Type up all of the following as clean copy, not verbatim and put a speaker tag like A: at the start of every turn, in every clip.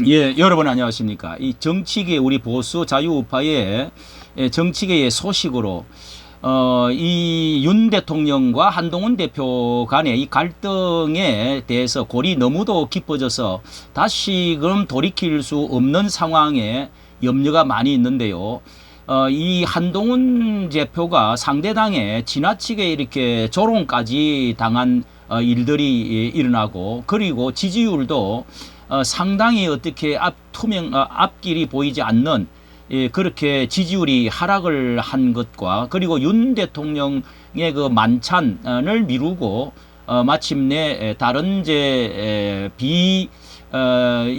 A: 예, 여러분 안녕하십니까. 이 정치계 우리 보수 자유우파의 정치계의 소식으로 이 윤 대통령과 한동훈 대표 간의 이 갈등에 대해서 골이 너무도 깊어져서 다시금 돌이킬 수 없는 상황에 염려가 많이 있는데요. 이 한동훈 대표가 상대당에 지나치게 이렇게 조롱까지 당한 일들이 일어나고, 그리고 지지율도 상당히 어떻게 앞길이 보이지 않는, 그렇게 지지율이 하락을 한 것과, 그리고 윤 대통령의 그 만찬을 미루고 마침내 다른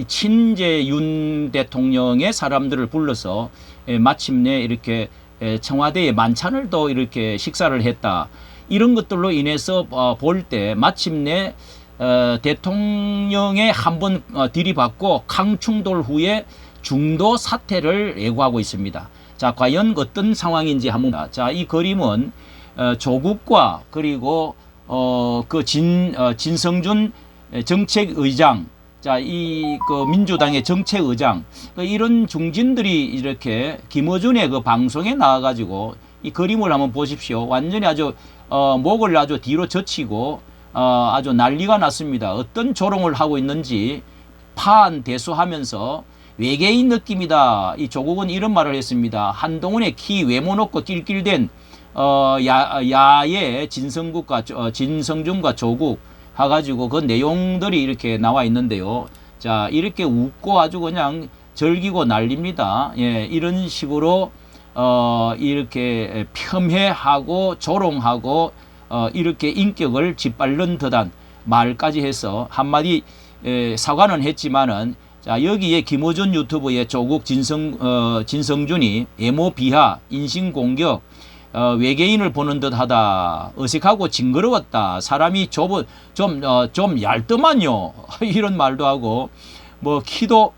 A: 친제 윤 대통령의 사람들을 불러서 마침내 이렇게 청와대에 만찬을 또 이렇게 식사를 했다. 이런 것들로 인해서 볼 때 마침내 대통령의 한번 들이받고 강충돌 후에 중도 사퇴를 예고하고 있습니다. 자, 과연 어떤 상황인지 한번. 자, 이 그림은 조국과 그리고 진성준 정책의장, 자, 그 민주당의 정책의장, 이런 중진들이 이렇게 김어준의 그 방송에 나와가지고 이 그림을 한번 보십시오. 완전히 아주 목을 아주 뒤로 젖히고 아주 난리가 났습니다. 어떤 조롱을 하고 있는지 파한대수하면서 외계인 느낌이다. 이 조국은 이런 말을 했습니다. 한동훈의 키 외모 놓고 낄낄댄 야의 진성준과 조국 해가지고 그 내용들이 이렇게 나와 있는데요. 자, 이렇게 웃고 아주 그냥 즐기고 난립니다. 예, 이런 식으로 이렇게 폄훼하고 조롱하고 이렇게 인격을 짓밟는 듯한 말까지 해서 한마디 사과는 했지만은, 자, 여기에 김어준 유튜브의 조국 진성준이 외모 비하, 인신 공격, 외계인을 보는 듯하다, 어색하고 징그러웠다, 사람이 좀 얇더만요 이런 말도 하고, 뭐 키도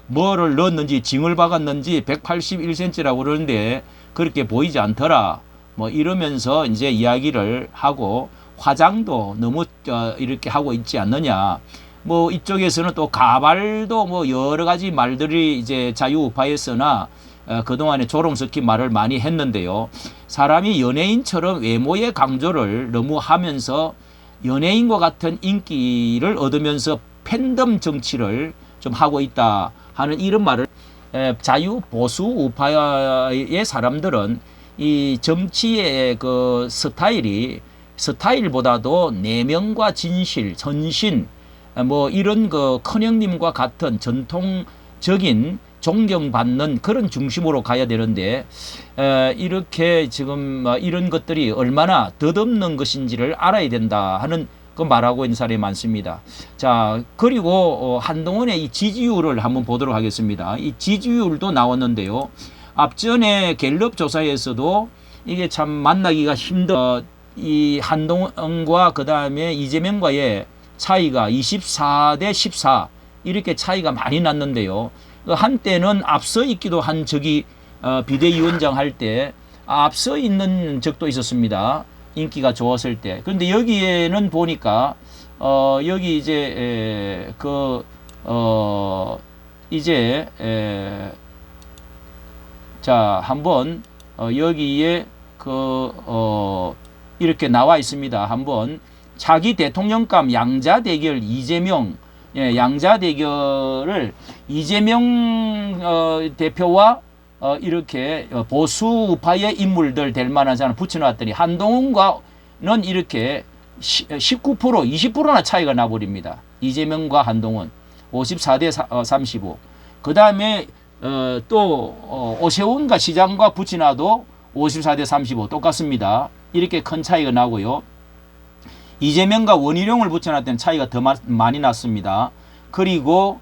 A: 뭐를 넣었는지 징을 박았는지 181cm라고 그러는데 그렇게 보이지 않더라, 뭐 이러면서 이제 이야기를 하고, 화장도 너무 이렇게 하고 있지 않느냐, 뭐 이쪽에서는 또 가발도 뭐 여러 가지 말들이 이제 자유우파에서나 그동안에 조롱 섞인 말을 많이 했는데요. 사람이 연예인처럼 외모의 강조를 너무 하면서 연예인과 같은 인기를 얻으면서 팬덤 정치를 좀 하고 있다 하는 이런 말을, 자유 보수 우파의 사람들은 이 정치의 그 스타일보다도 내면과 진실, 전신, 뭐 이런 그 큰형님과 같은 전통적인 존경받는 그런 중심으로 가야 되는데, 이렇게 지금 이런 것들이 얼마나 덧없는 것인지를 알아야 된다 하는 그 말하고 있는 사람이 많습니다. 자, 그리고 한동훈의 이 지지율을 한번 보도록 하겠습니다. 이 지지율도 나왔는데요. 앞전에 갤럽 조사에서도 이게 참 만나기가 힘든, 이 한동훈과 그 다음에 이재명과의 차이가 24대 14 이렇게 차이가 많이 났는데요. 한때는 앞서 있기도 한 적이 비대위원장 할 때 앞서 있는 적도 있었습니다. 인기가 좋았을 때. 그런데 여기에는 보니까 여기 이제 자, 한번 여기에 이렇게 나와 있습니다. 한번 차기 대통령감 양자 대결 이재명, 양자 대결을 이재명 대표와 이렇게 보수 우파의 인물들 될 만한 사람 붙여놨더니 한동훈과는 이렇게 19%, 20%나 차이가 나버립니다. 이재명과 한동훈 54대 35. 그 다음에 또 오세훈과 시장과 붙여놔도 54대 35 똑같습니다. 이렇게 큰 차이가 나고요. 이재명과 원희룡을 붙여놨던 차이가 더 많이 났습니다. 그리고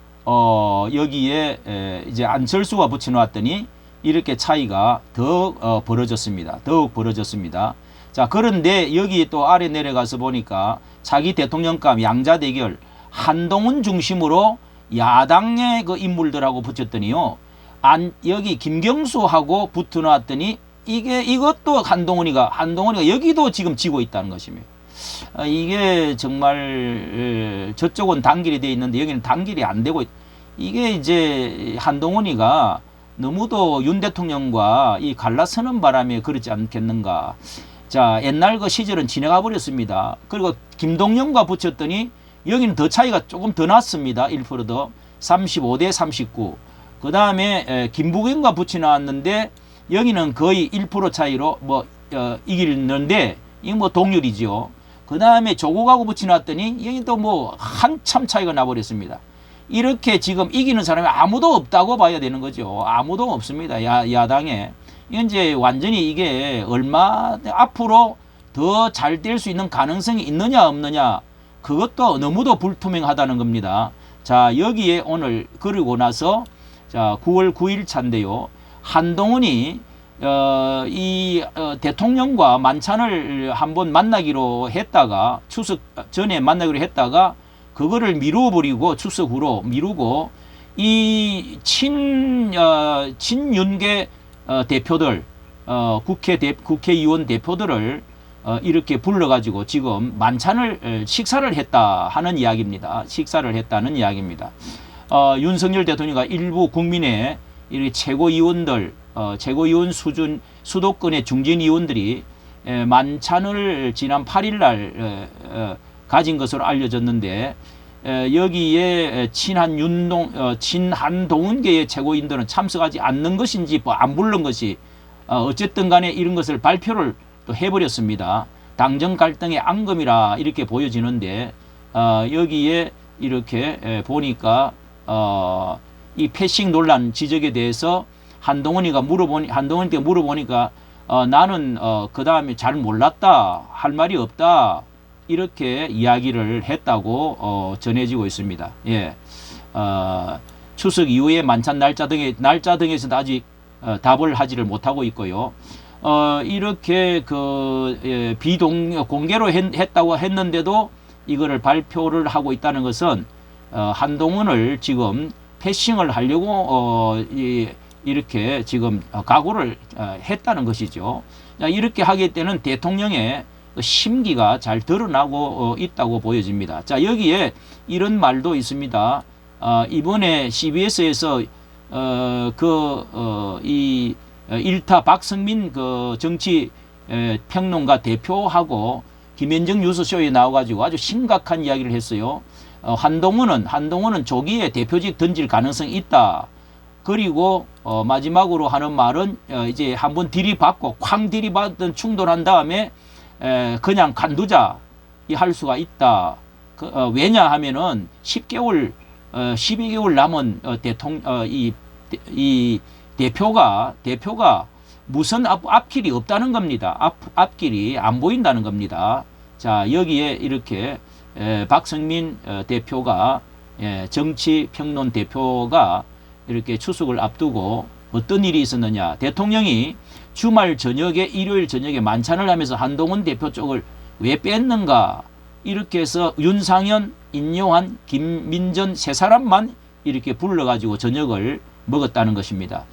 A: 여기에 이제 안철수와 붙여놨더니 이렇게 차이가 더욱 벌어졌습니다. 자, 그런데 여기 또 아래 내려가서 보니까 차기 대통령감 양자 대결 한동훈 중심으로 야당의 그 인물들하고 붙였더니요, 여기 김경수하고 붙어놨더니 이것도 한동훈이가 여기도 지금 지고 있다는 것입니다. 이게 정말 저쪽은 단길이 되어 있는데 여기는 단길이 안 되고 이게 이제 한동훈이가 너무도 윤 대통령과 이 갈라서는 바람에 그렇지 않겠는가. 자, 옛날 그 시절은 지나가 버렸습니다. 그리고 김동연과 붙였더니 여기는 더 차이가 조금 더 났습니다. 1% 더. 35대 39. 그 다음에 김부겸과 붙여놨는데 여기는 거의 1% 차이로 뭐 이기는데 이거 뭐 동률이죠. 그 다음에 조국하고 붙여놨더니 여기도 뭐 한참 차이가 나버렸습니다. 이렇게 지금 이기는 사람이 아무도 없다고 봐야 되는 거죠. 아무도 없습니다. 야당에. 이제 완전히 이게 얼마 앞으로 더 잘 될 수 있는 가능성이 있느냐 없느냐, 그것도 너무도 불투명하다는 겁니다. 자, 여기에 오늘 그러고 나서 자 9월 9일 차인데요. 한동훈이 대통령과 만찬을 한번 만나기로 했다가, 추석 전에 만나기로 했다가 그거를 미루어버리고 추석 후로 미루고 이 친윤계 대표들, 국회의원 대표들을 이렇게 불러가지고 지금 만찬을 식사를 했다 하는 이야기입니다. 식사를 했다는 이야기입니다. 윤석열 대통령과 일부 국민의 이렇게 최고위원들, 최고위원 수준 수도권의 중진위원들이 만찬을 지난 8일 날 가진 것으로 알려졌는데, 여기에 친한동훈계의 최고인들은 참석하지 않는 것인지 뭐 안 부른 것이 어쨌든 간에 이런 것을 발표를 또 해버렸습니다. 당정 갈등의 앙금이라 이렇게 보여지는데, 여기에 이렇게 보니까 이 패싱 논란 지적에 대해서 한동훈한테 물어보니까 나는 그 다음에 잘 몰랐다, 할 말이 없다, 이렇게 이야기를 했다고 전해지고 있습니다. 예, 추석 이후에 만찬 날짜 등에서는 아직 답을 하지를 못하고 있고요. 이렇게 공개로 했다고 했는데도 이거를 발표를 하고 있다는 것은 한동훈을 지금 패싱을 하려고 이렇게 지금 각오를 했다는 것이죠. 이렇게 하기 때는 대통령의 심기가 잘 드러나고 있다고 보여집니다. 자, 여기에 이런 말도 있습니다. 이번에 CBS에서 이 일타 박성민 정치 평론가 대표하고 김현정 뉴스쇼에 나와가지고 아주 심각한 이야기를 했어요. 한동훈은 조기에 대표직 던질 가능성이 있다. 그리고 마지막으로 하는 말은 이제 한번 들이받고 쾅 들이받던 충돌한 다음에 그냥 간두자 할 수가 있다. 왜냐하면은 12개월 남은 이 대표가 무슨 앞길이 없다는 겁니다. 앞길이 안 보인다는 겁니다. 자, 여기에 이렇게 박성민 대표가, 정치평론 대표가 이렇게 추석을 앞두고 어떤 일이 있었느냐. 대통령이 주말 저녁에, 일요일 저녁에 만찬을 하면서 한동훈 대표 쪽을 왜 뺐는가. 이렇게 해서 윤상현, 인요한, 김민전 세 사람만 이렇게 불러가지고 저녁을 먹었다는 것입니다.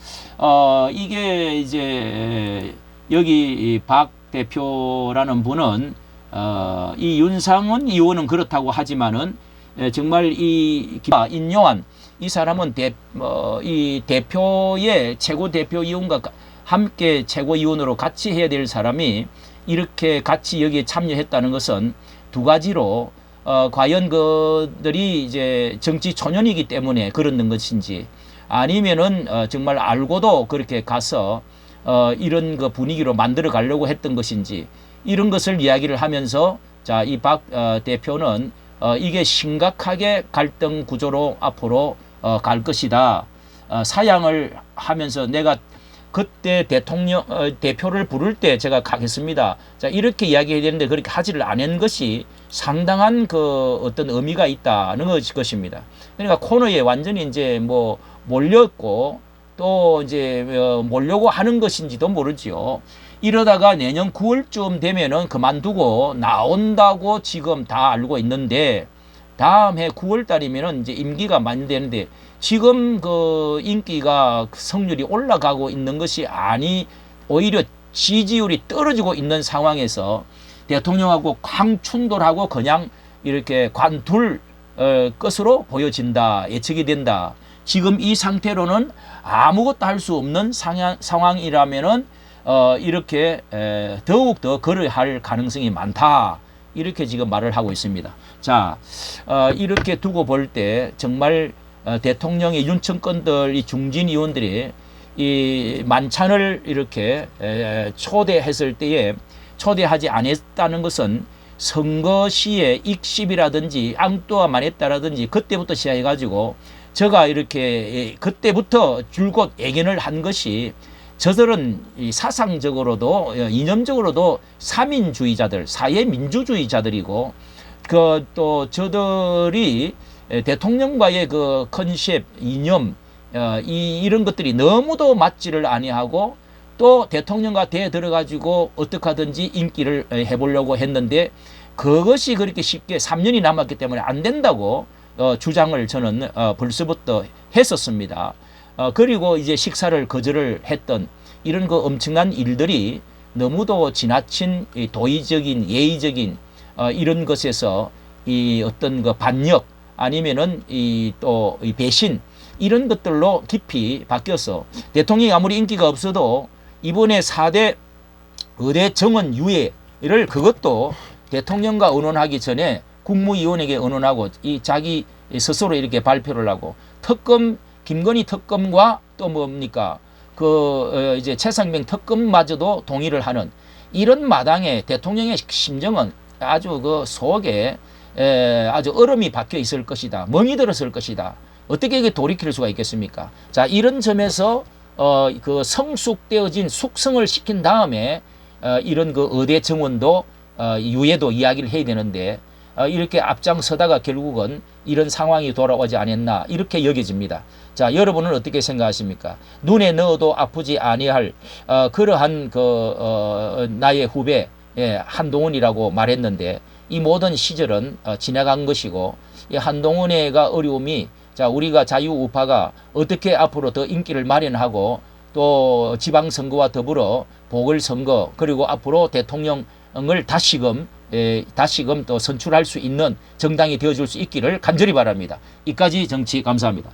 A: 이게 이제 여기 박 대표라는 분은 이 윤상현 의원은 그렇다고 하지만은 정말 이 인요한 이 사람은 이 대표의 최고 대표위원과 함께 최고위원으로 같이 해야 될 사람이 이렇게 같이 여기에 참여했다는 것은 두 가지로 과연 그들이 이제 정치 초년이기 때문에 그런 것인지, 아니면은 정말 알고도 그렇게 가서 이런 그 분위기로 만들어 가려고 했던 것인지, 이런 것을 이야기를 하면서 자, 이 박 대표는 이게 심각하게 갈등 구조로 앞으로 갈 것이다. 사양을 하면서 내가 그때 대표를 부를 때 제가 가겠습니다. 자, 이렇게 이야기해야 되는데 그렇게 하지를 않은 것이 상당한 어떤 의미가 있다는 것입니다. 그러니까 코너에 완전히 이제 뭐 몰렸고 또 이제 몰려고 하는 것인지도 모르지요. 이러다가 내년 9월쯤 되면은 그만두고 나온다고 지금 다 알고 있는데, 다음 해 9월 달이면은 이제 임기가 만되는데 지금 인기가 성률이 올라가고 있는 것이 오히려 지지율이 떨어지고 있는 상황에서 대통령하고 강충돌하고 그냥 이렇게 관둘 것으로 보여진다, 예측이 된다. 지금 이 상태로는 아무것도 할 수 없는 상황이라면은 이렇게 더욱 더 그러할 할 가능성이 많다. 이렇게 지금 말을 하고 있습니다. 자, 이렇게 두고 볼 때 정말 대통령의 윤천권들 이 중진 의원들이 이 만찬을 이렇게 초대했을 때에 초대하지 않았다는 것은 선거 시에 익십이라든지 앙뚜아만 했다라든지 그때부터 시작해가지고 제가 이렇게 그때부터 줄곧 예견을 한 것이 저들은 사상적으로도 이념적으로도 사민주의자들, 사회민주주의자들이고 그 또 저들이 대통령과의 그 컨셉, 이념 이런 것들이 너무도 맞지를 아니하고 또 대통령과 대에 들어가지고 어떻게 하든지 인기를 해보려고 했는데 그것이 그렇게 쉽게 3년이 남았기 때문에 안 된다고 주장을 저는 벌써부터 했었습니다. 그리고 이제 식사를 거절을 했던 이런 그 엄청난 일들이 너무도 지나친 도의적인 예의적인 이런 것에서 이 어떤 그 반역 아니면은 이 또 이 배신 이런 것들로 깊이 바뀌어서 대통령이 아무리 인기가 없어도 이번에 4대 의대 정원 유예를 그것도 대통령과 의논하기 전에 국무위원에게 의논하고 이 자기 스스로 이렇게 발표를 하고 특검 김건희 특검과 또 뭡니까 그 이제 최상병 특검마저도 동의를 하는 이런 마당에 대통령의 심정은 아주 그 속에 아주 얼음이 박혀 있을 것이다. 멍이 들었을 것이다. 어떻게 이게 돌이킬 수가 있겠습니까? 자, 이런 점에서 그 성숙되어진 숙성을 시킨 다음에 이런 그 의대 정원도 유예도 이야기를 해야 되는데 이렇게 앞장서다가 결국은 이런 상황이 돌아오지 않았나 이렇게 여겨집니다. 자, 여러분은 어떻게 생각하십니까? 눈에 넣어도 아프지 아니할 그러한 그 나의 후배 한동훈이라고 말했는데 이 모든 시절은 지나간 것이고 이 한동훈의가 어려움이 자 우리가 자유우파가 어떻게 앞으로 더 인기를 마련하고 또 지방선거와 더불어 보궐선거 그리고 앞으로 대통령을 다시금 또 선출할 수 있는 정당이 되어줄 수 있기를 간절히 바랍니다. 이까지 정치 감사합니다.